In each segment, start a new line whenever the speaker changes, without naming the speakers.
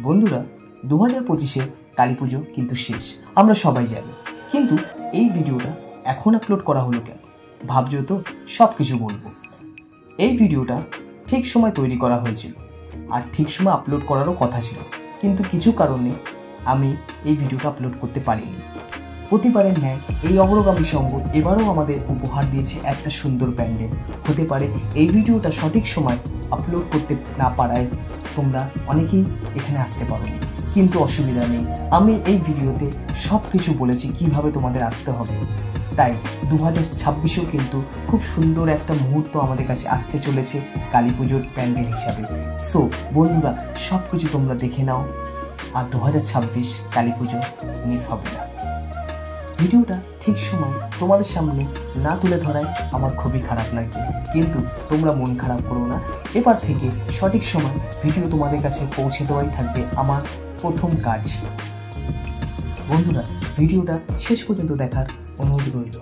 বন্ধুরা 2025-এ কালী পুজো কিন্তু শেষ, আমরা সবাই জানি। কিন্তু এই ভিডিওটা এখন আপলোড করা হলো কেন ভাবছো তো? সব কিছু বলবো। এই ভিডিওটা ঠিক সময় তৈরি করা হয়েছিল আর ঠিক সময় আপলোড করারও কথা ছিল, কিন্তু কিছু কারণে আমি এই ভিডিওটা আপলোড করতে পারিনি। প্রতিবারের ন্যায় এই অগ্রগামী সংঘ এবারও আমাদের উপহার দিয়েছে একটা সুন্দর প্যান্ডেল। হতে পারে এই ভিডিওটা সঠিক সময় আপলোড করতে না পারায় তোমরা অনেকেই এখানে আসতে পারোনি, কিন্তু অসুবিধা নেই। আমি এই ভিডিওতে সব কিছু বলেছি কিভাবে তোমাদের আসতে হবে। তাই 2026-এও কিন্তু খুব সুন্দর একটা মুহূর্ত আমাদের কাছে আসতে চলেছে কালী পুজোর প্যান্ডেল হিসাবে। সো বন্ধুরা, সব কিছু তোমরা দেখে নাও, আর 2026 কালী পুজো মিস হবে না। ভিডিওটা ঠিক সময় তোমাদের সামনে না তুলে ধরায় আমার খুবই খারাপ লাগছে, কিন্তু তোমরা মন খারাপ করো না। এবার থেকে সঠিক সময় ভিডিও তোমাদের কাছে পৌঁছে দেওয়াই থাকবে আমার প্রথম কাজ। বন্ধুরা, ভিডিওটা শেষ পর্যন্ত দেখার অনুরোধ রইল।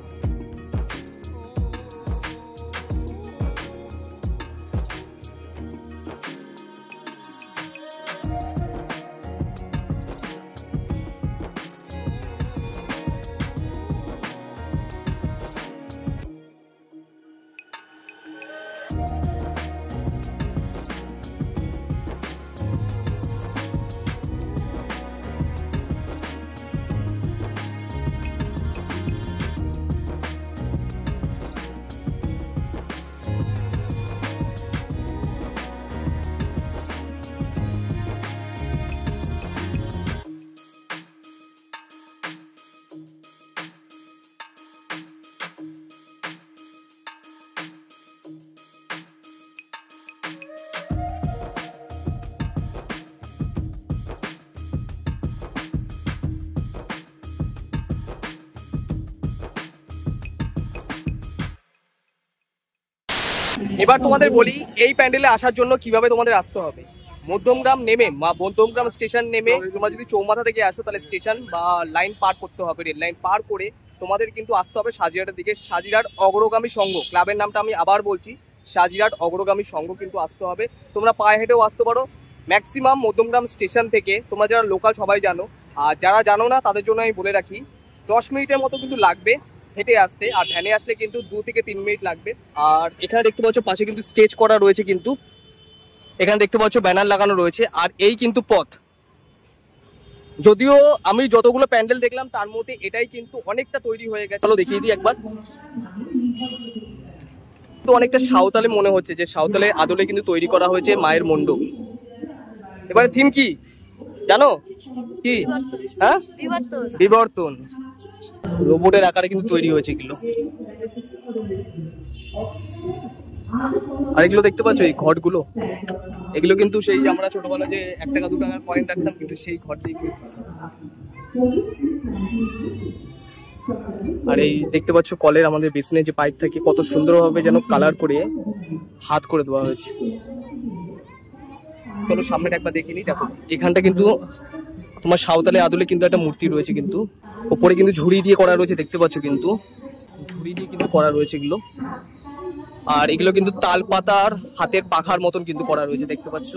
এবার তোমাদের বলি এই প্যান্ডেলে আসার জন্য কিভাবে তোমাদের আসতে হবে। মধ্যমগ্রাম নেমে মধ্যমগ্রাম স্টেশন নেমে তোমরা যদি চৌমাথা থেকে আসো তাহলে স্টেশন বা লাইন পার করতে হবে। রেল লাইন পার করে তোমাদের কিন্তু আসতে হবে সাজিরহাটের দিকে। সাজিরহাট অগ্রগামী সংঘ ক্লাবের নামটা আমি আবার বলছি, সাজিরহাট অগ্রগামী সংঘ কিন্তু আসতে হবে। তোমরা পায়ে হেঁটেও আসতে পারো। ম্যাক্সিমাম মধ্যমগ্রাম স্টেশন থেকে তোমরা যারা লোকাল সবাই জানো, আর যারা জানো না তাদের জন্য আমি বলে রাখি 10 মিনিটের মতো কিন্তু লাগবে হেঁটে আসতে, আর ভ্যানে আসলে কিন্তু 2 থেকে 3 মিনিট লাগবে। আর এখানে দেখতে পাচ্ছ পাশে কিন্তু স্টেজ করা রয়েছে, কিন্তু এখানে দেখতে পাচ্ছ ব্যানার লাগানো রয়েছে। আর এই কিন্তু পথ, যদিও আমি যতগুলো প্যান্ডেল দেখলাম তার মধ্যে এটাই কিন্তু অনেকটা তৈরি হয়ে গেছে। চলো দেখিয়ে দিই একবার। তো অনেকটা সাঁওতালে মনে হচ্ছে, যে সাঁওতালের আদলে কিন্তু তৈরি করা হয়েছে মায়ের মণ্ডপ। এবারে থিম কি জানো? কি? হ্যাঁ, বিবর্তন। রোবটের আকারে কিন্তু তৈরি হয়েছে এগুলো। আর এগুলো দেখতে পাচ্ছ, এই ঘটগুলো, এগুলো কিন্তু সেই আমরা ছোটবেলা যে 1 টাকা 2 টাকার কয়েন রাখতাম, কিন্তু সেই ঘট দিয়ে। আর এই দেখতে পাচ্ছ কলের আমাদের বেসিনে যে পাইপ থাকে কত সুন্দরভাবে যেন কালার করে হাত করে দেওয়া হয়েছে। চলো সামনেটা একবার দেখে নিই। দেখো এখানটা কিন্তু তোমার সাঁওতালে আদলে কিন্তু একটা মূর্তি রয়েছে, কিন্তু ওপরে কিন্তু ঝুড়ি দিয়ে করা রয়েছে। দেখতে পাচ্ছ কিন্তু ঝুড়ি দিয়ে কিন্তু করা রয়েছে এগুলো। আর এগুলো কিন্তু তাল পাতার হাতের পাখার মতন কিন্তু করা রয়েছে, দেখতে পাচ্ছ।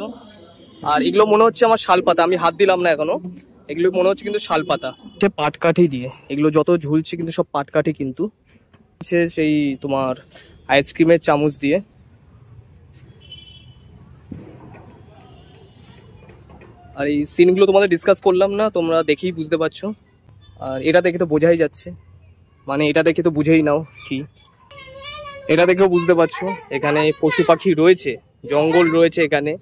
আর এগুলো মনে হচ্ছে আমার শাল পাতা, আমি হাত দিলাম না এখনো। এগুলো মনে হচ্ছে কিন্তু শাল পাতা, সে পাটকাঠি দিয়ে এগুলো যত ঝুলছে কিন্তু সব পাটকাঠি, কিন্তু সেই তোমার আইসক্রিমের চামচ দিয়ে। আর এই সিনগুলো তোমাদের ডিসকাস করলাম না, তোমরা দেখেই বুঝতে পারছো। আর এটা দেখে তো বোঝাই যাচ্ছে, মানে এটা দেখে তো বুঝেই নাও কি। এটা দেখেও বুঝতে পারছো এখানে পশু পাখি রয়েছে, জঙ্গল রয়েছে এখানে।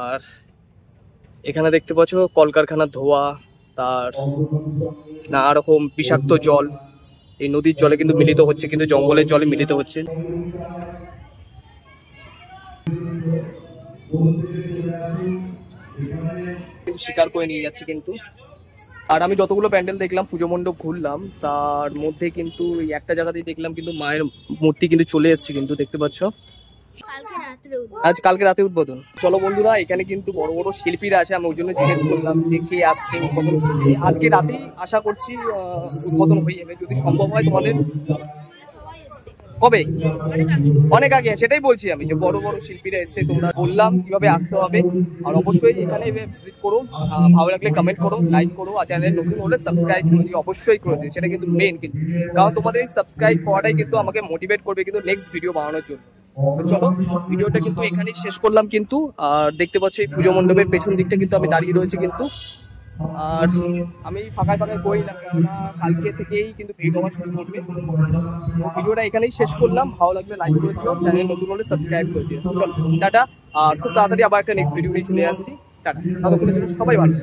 আর এখানে দেখতে পাচ্ছ কলকারখানার ধোঁয়া, তার নানা রকম বিষাক্ত জল এই নদীর জলে কিন্তু মিলিত হচ্ছে, কিন্তু জঙ্গলের জলে মিলিত হচ্ছে। শিকার করে নিয়ে যাচ্ছে কিন্তু। আর আমি যতগুলো প্যান্ডেল দেখলাম, পুজো মণ্ডপ ঘুরলাম, তার মধ্যে কিন্তু এই একটা জায়গাতেই দেখলাম কিন্তু মায়ের মূর্তি কিন্তু চলে এসছে, কিন্তু দেখতে পাচ্ছ কালকে রাতে উদ্বোধন। চলো বন্ধুরা, এখানে কিন্তু বড় বড় শিল্পীরা আছে, আমি ওই জন্য জিজ্ঞেস করলাম যে কে আসছে উদ্বোধন। আজকে রাতেই আশা করছি উদ্বোধন হয়ে যাবে, যদি সম্ভব হয় তোমাদের। কবে? অনেক আগে, সেটাই বলছি আমি যে বড় বড় শিল্পীরা এসে, তোমরা বললাম কিভাবে আসতে হবে। আর অবশ্যই এখানে ভিজিট করো, ভালো লাগলে কমেন্ট করো, লাইক করো, আর চ্যানেল নতুন হলে সাবস্ক্রাইব করে দিও, অবশ্যই করে দিও। সেটা কিন্তু মেন, কিন্তু কারণ তোমাদের এই সাবস্ক্রাইব করাটাই কিন্তু আমাকে মোটিভেট করবে কিন্তু নেক্সট ভিডিও বানানোর জন্য। তো চলো, ভিডিওটা কিন্তু এখানেই শেষ করলাম কিন্তু। আর দেখতে পাচ্ছ এই পুজো মণ্ডপের পেছন দিকটা কিন্তু আমি দাঁড়িয়ে রয়েছি কিন্তু। আর আমি ফাঁকায় ফাঁকায় বইলাম, কেননা কালকে থেকেই কিন্তু ভিড় হওয়া শুরু করবে। ভিডিওটা এখানেই শেষ করলাম, ভালো লাগলে লাইক করে দিও, চ্যানেল নতুন হলে সাবস্ক্রাইব করে দিও। চলো টাটা, আর খুব তাড়াতাড়ি আবার একটা নেক্সট ভিডিও নিয়ে চলে আসছি। টাটা, ততক্ষণের জন্য সবাই ভালো।